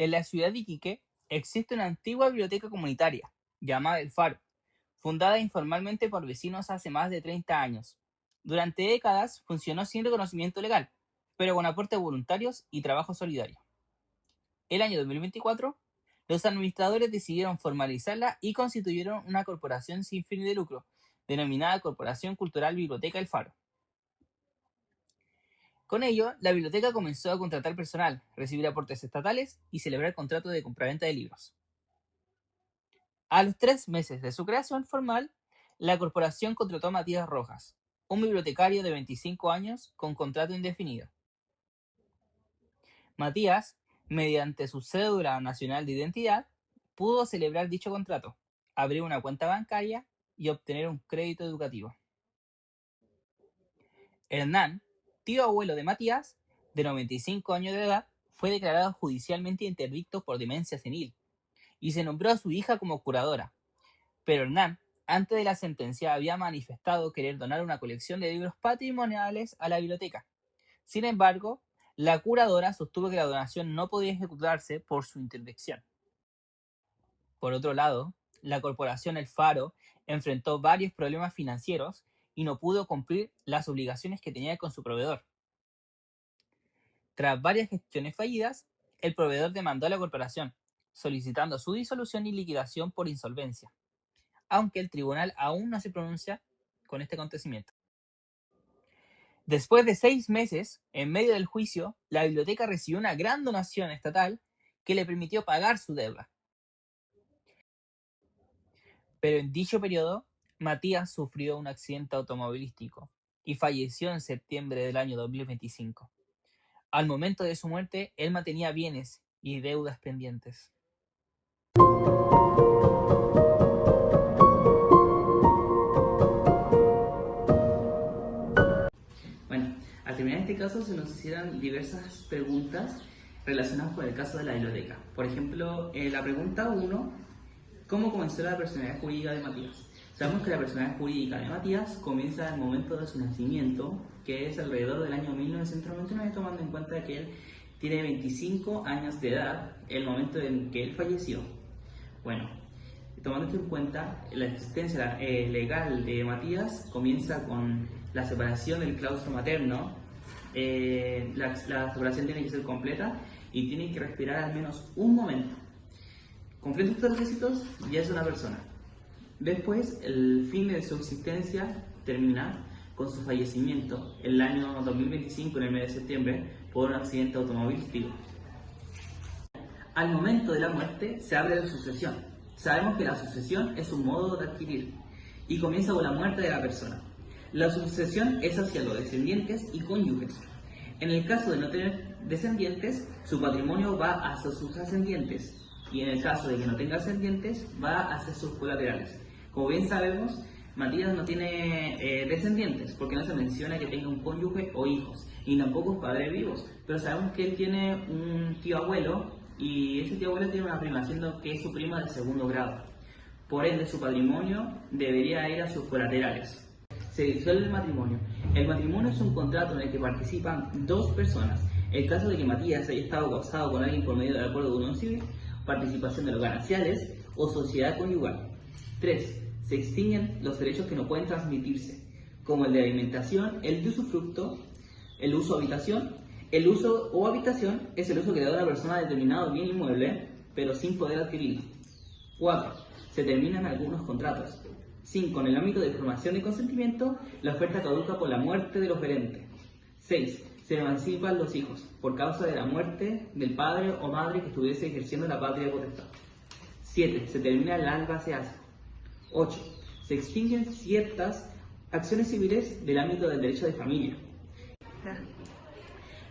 En la ciudad de Iquique existe una antigua biblioteca comunitaria, llamada El Faro, fundada informalmente por vecinos hace más de 30 años. Durante décadas funcionó sin reconocimiento legal, pero con aportes voluntarios y trabajo solidario. El año 2024, los administradores decidieron formalizarla y constituyeron una corporación sin fin de lucro, denominada Corporación Cultural Biblioteca El Faro. Con ello, la biblioteca comenzó a contratar personal, recibir aportes estatales y celebrar contratos de compraventa de libros. A los 3 meses de su creación formal, la corporación contrató a Matías Rojas, un bibliotecario de 25 años con contrato indefinido. Matías, mediante su cédula nacional de identidad, pudo celebrar dicho contrato, abrir una cuenta bancaria y obtener un crédito educativo. Hernán, tío abuelo de Matías, de 95 años de edad, fue declarado judicialmente interdicto por demencia senil y se nombró a su hija como curadora. Pero Hernán, antes de la sentencia, había manifestado querer donar una colección de libros patrimoniales a la biblioteca. Sin embargo, la curadora sostuvo que la donación no podía ejecutarse por su interdicción. Por otro lado, la corporación El Faro enfrentó varios problemas financieros y no pudo cumplir las obligaciones que tenía con su proveedor. Tras varias gestiones fallidas, el proveedor demandó a la corporación, solicitando su disolución y liquidación por insolvencia, aunque el tribunal aún no se pronuncia con este acontecimiento. Después de 6 meses, en medio del juicio, la biblioteca recibió una gran donación estatal que le permitió pagar su deuda. Pero en dicho periodo, Matías sufrió un accidente automovilístico y falleció en septiembre del año 2025. Al momento de su muerte, él mantenía bienes y deudas pendientes. Bueno, al terminar este caso se nos hicieron diversas preguntas relacionadas con el caso de la biblioteca. Por ejemplo, la pregunta 1, ¿cómo comenzó la personalidad jurídica de Matías? Sabemos que la personalidad jurídica de Matías comienza en el momento de su nacimiento, que es alrededor del año 1999, tomando en cuenta que él tiene 25 años de edad, el momento en que él falleció. Bueno, tomando esto en cuenta, la existencia legal de Matías comienza con la separación del claustro materno. La separación tiene que ser completa y tiene que respirar al menos un momento. Cumpliendo estos requisitos, ya es una persona. Después, el fin de su existencia termina con su fallecimiento el año 2025, en el mes de septiembre, por un accidente automovilístico. Al momento de la muerte se abre la sucesión. Sabemos que la sucesión es un modo de adquirir y comienza con la muerte de la persona. La sucesión es hacia los descendientes y cónyuges. En el caso de no tener descendientes, su patrimonio va hacia sus ascendientes, y en el caso de que no tenga ascendientes, va hacia sus colaterales. Como bien sabemos, Matías no tiene descendientes, porque no se menciona que tenga un cónyuge o hijos, y tampoco padres vivos, pero sabemos que él tiene un tío abuelo, y ese tío abuelo tiene una prima, siendo que es su prima de segundo grado. Por ende, su patrimonio debería ir a sus colaterales. Se disuelve el matrimonio. El matrimonio es un contrato en el que participan dos personas. El caso de que Matías haya estado casado con alguien por medio del acuerdo de unión civil, participación de los gananciales o sociedad conyugal. 3. Se extinguen los derechos que no pueden transmitirse, como el de alimentación, el de usufructo, el uso o habitación. El uso o habitación es el uso que le da a una persona determinado bien inmueble, pero sin poder adquirirlo. 4. Se terminan algunos contratos. 5. En el ámbito de formación y consentimiento, la oferta caduca por la muerte del oferente. 6. Se emancipan los hijos por causa de la muerte del padre o madre que estuviese ejerciendo la patria potestad. 7. Se termina el albacea. 8. Se extinguen ciertas acciones civiles del ámbito del derecho de familia.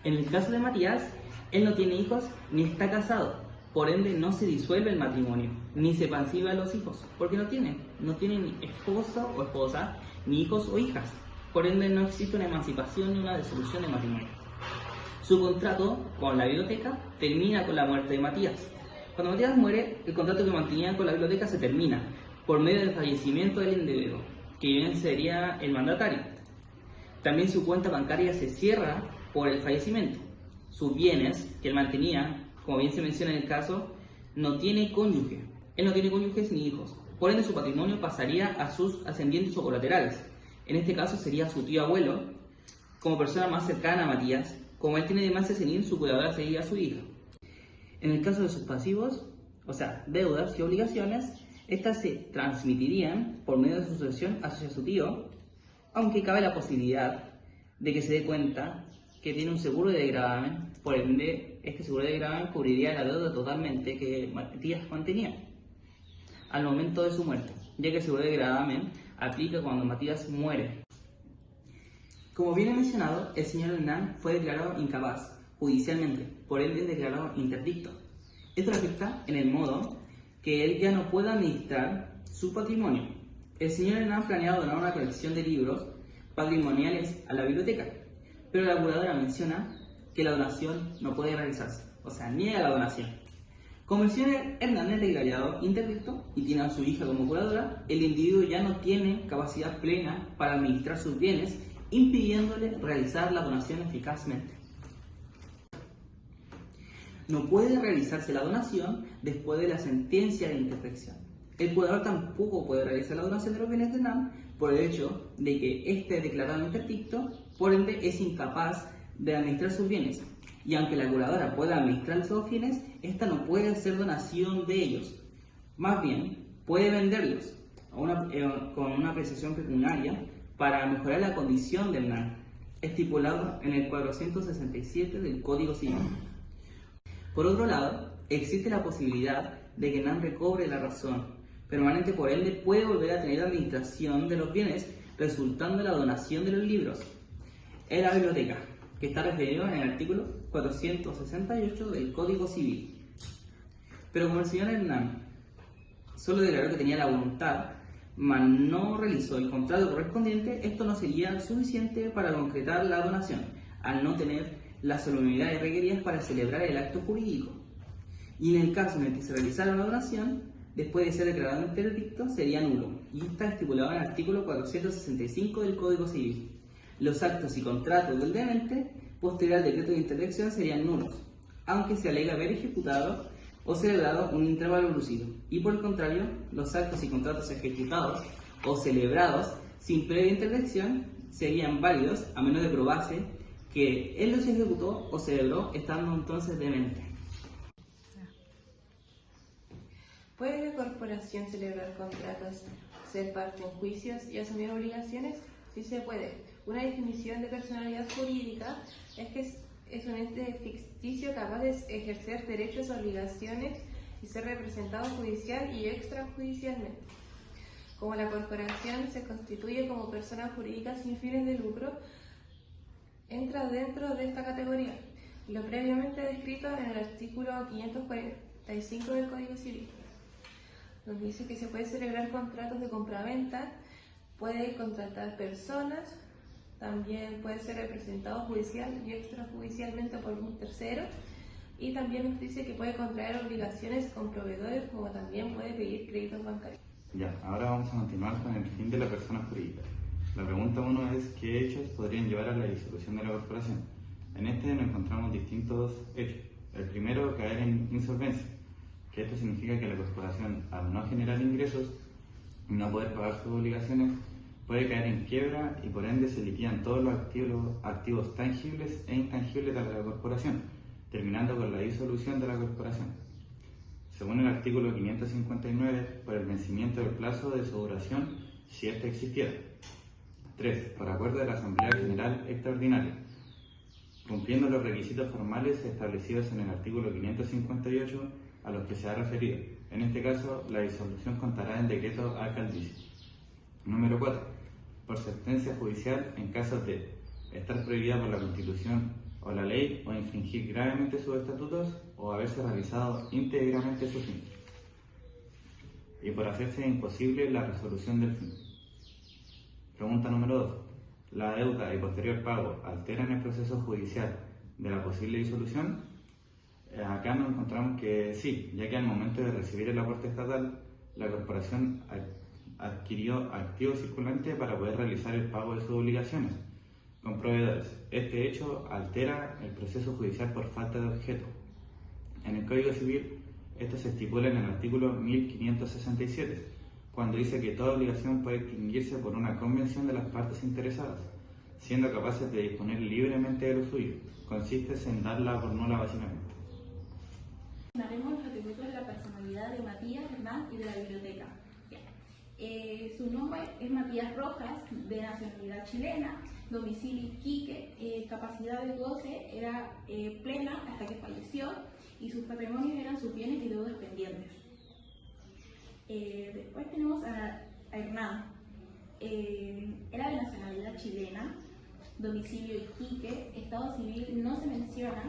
En el caso de Matías, él no tiene hijos ni está casado, por ende no se disuelve el matrimonio, ni se emancipa a los hijos, porque no tiene ni esposo o esposa, ni hijos o hijas. Por ende no existe una emancipación ni una disolución del matrimonio. Su contrato con la biblioteca termina con la muerte de Matías. Cuando Matías muere, el contrato que mantenía con la biblioteca se termina por medio del fallecimiento del individuo, que bien sería el mandatario. También su cuenta bancaria se cierra por el fallecimiento. Sus bienes que él mantenía, como bien se menciona en el caso, no tiene cónyuge. Él no tiene cónyuges ni hijos. Por ende, su patrimonio pasaría a sus ascendientes o colaterales. En este caso sería su tío abuelo, como persona más cercana a Matías. Como él tiene de más senil, su cuidadora sería su hija. En el caso de sus pasivos, o sea, deudas y obligaciones, estas se transmitirían por medio de su sucesión hacia su tío, aunque cabe la posibilidad de que se dé cuenta que tiene un seguro de gravamen, por ende, este seguro de gravamen cubriría la deuda totalmente que Matías mantenía al momento de su muerte, ya que el seguro de gravamen aplica cuando Matías muere. Como bien he mencionado, el señor Hernán fue declarado incapaz judicialmente, por ende es declarado interdicto. Esto afecta en el modo que él ya no puede administrar su patrimonio. El señor Hernán planea donar una colección de libros patrimoniales a la biblioteca, pero la curadora menciona que la donación no puede realizarse, o sea, niega la donación. Como el señor Hernán es declarado interdicto y tiene a su hija como curadora, el individuo ya no tiene capacidad plena para administrar sus bienes, impidiéndole realizar la donación eficazmente. No puede realizarse la donación después de la sentencia de interdicción. El curador tampoco puede realizar la donación de los bienes de Hernán por el hecho de que éste es declarado interdicto, por ende es incapaz de administrar sus bienes. Y aunque la curadora pueda administrar esos bienes, esta no puede hacer donación de ellos. Más bien, puede venderlos con una apreciación pecuniaria para mejorar la condición de Hernán, estipulado en el 467 del Código Civil. Por otro lado, existe la posibilidad de que Hernán recobre la razón permanente, por ende puede volver a tener administración de los bienes resultando de la donación de los libros en la biblioteca, que está referido en el artículo 468 del Código Civil. Pero como el señor Hernán solo declaró que tenía la voluntad, mas no realizó el contrato correspondiente, esto no sería suficiente para concretar la donación, al no tener las solemnidades requeridas para celebrar el acto jurídico. Y en el caso en el que se realizara una donación, después de ser declarado interdicto, sería nulo, y está estipulado en el artículo 465 del Código Civil. Los actos y contratos del demente, posterior al decreto de interdicción, serían nulos, aunque se alega haber ejecutado o celebrado un intervalo lucido, y por el contrario, los actos y contratos ejecutados o celebrados sin previa interdicción serían válidos a menos de probarse que él los ejecutó o celebró estando entonces demente. ¿Puede la corporación celebrar contratos, ser parte en juicios y asumir obligaciones? Sí se puede. Una definición de personalidad jurídica es que es un ente ficticio capaz de ejercer derechos, obligaciones y ser representado judicial y extrajudicialmente. Como la corporación se constituye como persona jurídica sin fines de lucro, entra dentro de esta categoría, lo previamente descrito en el artículo 545 del Código Civil, donde dice que se puede celebrar contratos de compraventa, puede contratar personas, también puede ser representado judicial y extrajudicialmente por un tercero, y también nos dice que puede contraer obligaciones con proveedores, como también puede pedir créditos bancarios. Ya, ahora vamos a continuar con el fin de la persona jurídica. La pregunta 1 es: ¿qué hechos podrían llevar a la disolución de la corporación? En este nos encontramos distintos hechos. El primero, caer en insolvencia, que esto significa que la corporación, al no generar ingresos y no poder pagar sus obligaciones, puede caer en quiebra y por ende se liquidan todos los activos tangibles e intangibles de la corporación, terminando con la disolución de la corporación. Según el artículo 559, por el vencimiento del plazo de su duración, si éste existiera. 3. Por acuerdo de la Asamblea General Extraordinaria, cumpliendo los requisitos formales establecidos en el artículo 558 a los que se ha referido. En este caso, la disolución contará en decreto alcaldicio. Número 4. Por sentencia judicial en casos de estar prohibida por la Constitución o la ley, o infringir gravemente sus estatutos, o haberse realizado íntegramente su fin, y por hacerse imposible la resolución del fin. Pregunta número 2. ¿La deuda y posterior pago alteran el proceso judicial de la posible disolución? Acá nos encontramos que sí, ya que al momento de recibir el aporte estatal, la corporación adquirió activo circulante para poder realizar el pago de sus obligaciones con proveedores. Este hecho altera el proceso judicial por falta de objeto. En el Código Civil, esto se estipula en el artículo 1567, cuando dice que toda obligación puede extinguirse por una convención de las partes interesadas, siendo capaces de disponer libremente de lo suyo. Consiste en darla por nula básicamente. Mencionaremos los atributos de la personalidad de Matías, Hernán y de la biblioteca. Su nombre es Matías Rojas, de nacionalidad chilena, domicilio Iquique, capacidad de goce era plena hasta que falleció y sus patrimonios eran sus bienes y deudas pendientes. Después tenemos a Hernán, era de nacionalidad chilena, domicilio Iquique, estado civil no se menciona,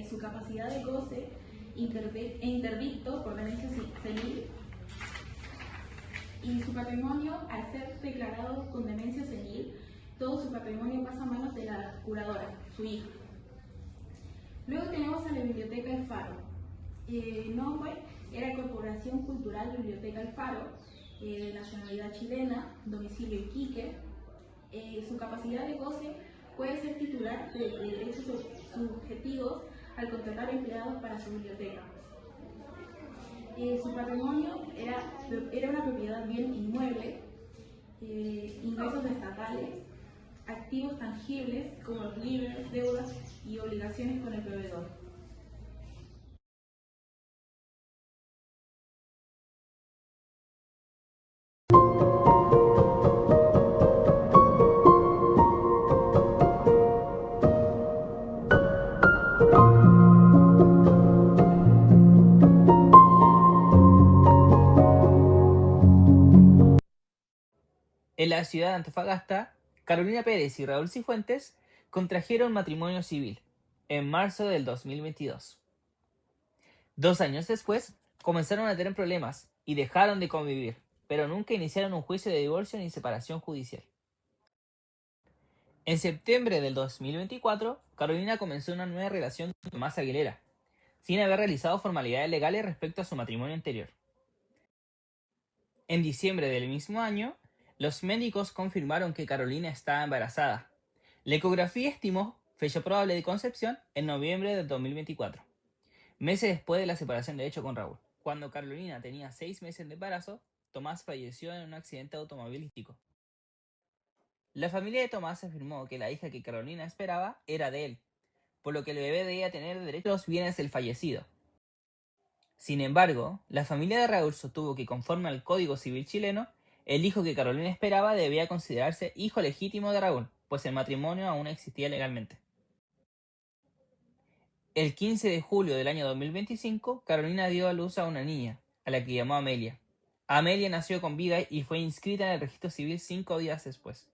su capacidad de goce interdicto por demencia senil y su patrimonio, al ser declarado con demencia senil, todo su patrimonio pasa a manos de la curadora, su hija. Luego tenemos a la Biblioteca El Faro. Nombre era Corporación Cultural Biblioteca El Faro, de nacionalidad chilena, domicilio Iquique. Su capacidad de goce puede ser titular de derechos subjetivos al contratar empleados para su biblioteca. Su patrimonio era una propiedad bien inmueble, ingresos estatales, activos tangibles como los libros, deudas y obligaciones con el proveedor. En la ciudad de Antofagasta, Carolina Pérez y Raúl Cifuentes contrajeron matrimonio civil en marzo del 2022. 2 años después, comenzaron a tener problemas y dejaron de convivir, pero nunca iniciaron un juicio de divorcio ni separación judicial. En septiembre del 2024, Carolina comenzó una nueva relación con Tomás Aguilera, sin haber realizado formalidades legales respecto a su matrimonio anterior. En diciembre del mismo año, los médicos confirmaron que Carolina estaba embarazada. La ecografía estimó fecha probable de concepción en noviembre del 2024, meses después de la separación de hecho con Raúl. Cuando Carolina tenía 6 meses de embarazo, Tomás falleció en un accidente automovilístico. La familia de Tomás afirmó que la hija que Carolina esperaba era de él, por lo que el bebé debía tener derecho a los bienes del fallecido. Sin embargo, la familia de Raúl sostuvo que conforme al Código Civil chileno, el hijo que Carolina esperaba debía considerarse hijo legítimo de Raúl, pues el matrimonio aún existía legalmente. El 15 de julio del año 2025, Carolina dio a luz a una niña, a la que llamó Amelia. Amelia nació con vida y fue inscrita en el registro civil 5 días después.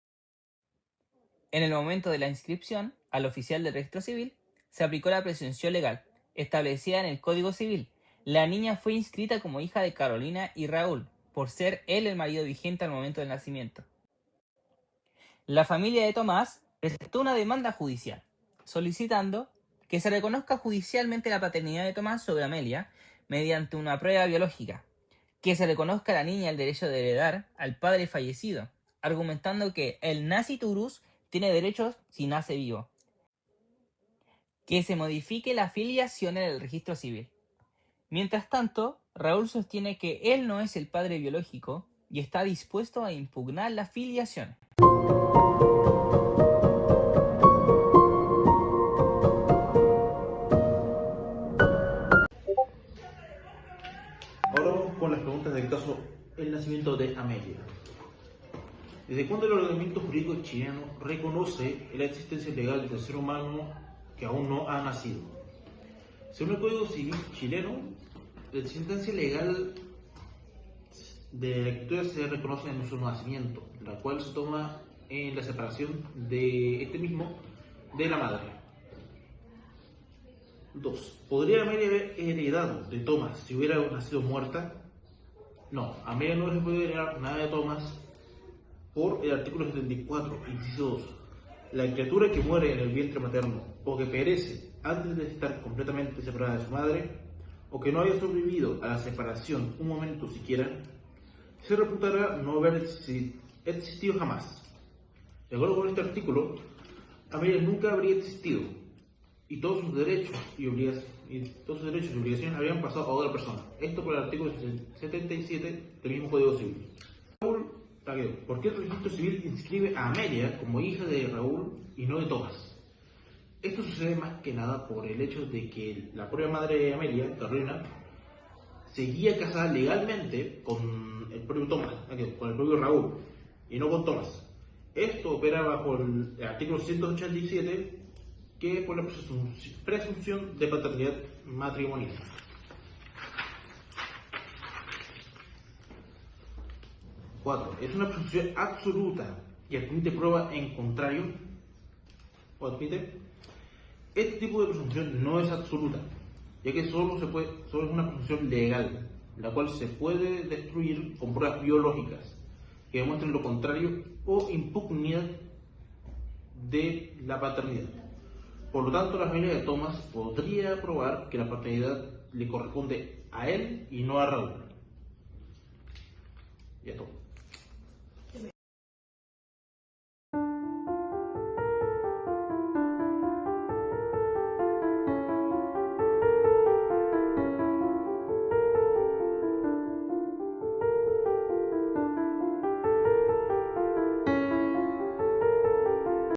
En el momento de la inscripción, al oficial del registro civil, se aplicó la presunción legal, establecida en el Código Civil. La niña fue inscrita como hija de Carolina y Raúl, por ser él el marido vigente al momento del nacimiento. La familia de Tomás presentó una demanda judicial, solicitando que se reconozca judicialmente la paternidad de Tomás sobre Amelia mediante una prueba biológica, que se reconozca a la niña el derecho de heredar al padre fallecido, argumentando que el nasciturus tiene derechos si nace vivo, que se modifique la filiación en el registro civil. Mientras tanto, Raúl sostiene que él no es el padre biológico y está dispuesto a impugnar la filiación. Ahora vamos con las preguntas del caso El nacimiento de Amelia. ¿Desde cuándo el ordenamiento jurídico chileno reconoce la existencia legal del ser humano que aún no ha nacido? Según el Código Civil chileno, la existencia legal de la criatura se reconoce en su nacimiento, la cual se toma en la separación de este mismo de la madre. 2. ¿Podría Amelia haber heredado de Tomás si hubiera nacido muerta? No, Amelia no se puede heredar nada de Tomás por el artículo 74, inciso 2. La criatura que muere en el vientre materno o que perece antes de estar completamente separada de su madre o que no haya sobrevivido a la separación un momento siquiera, se reputará no haber existido jamás. De acuerdo con este artículo, Amelia nunca habría existido, y todos sus derechos y obligaciones habían pasado a otra persona. Esto por el artículo 77 del mismo Código Civil. Raúl Taqueo. ¿Por qué el registro civil inscribe a Amelia como hija de Raúl y no de Tomás? Esto sucede más que nada por el hecho de que la propia madre de Amelia, Carolina, seguía casada legalmente con el propio Tomás, con el propio Raúl, y no con Tomás. Esto opera bajo el artículo 187, que es por la presunción de paternidad matrimonial. 4. Es una presunción absoluta y admite prueba en contrario, o admite. Este tipo de presunción no es absoluta, ya que solo es una presunción legal, la cual se puede destruir con pruebas biológicas que demuestren lo contrario o impugnidad de la paternidad. Por lo tanto, la familia de Tomás podría probar que la paternidad le corresponde a él y no a Raúl. Ya todo.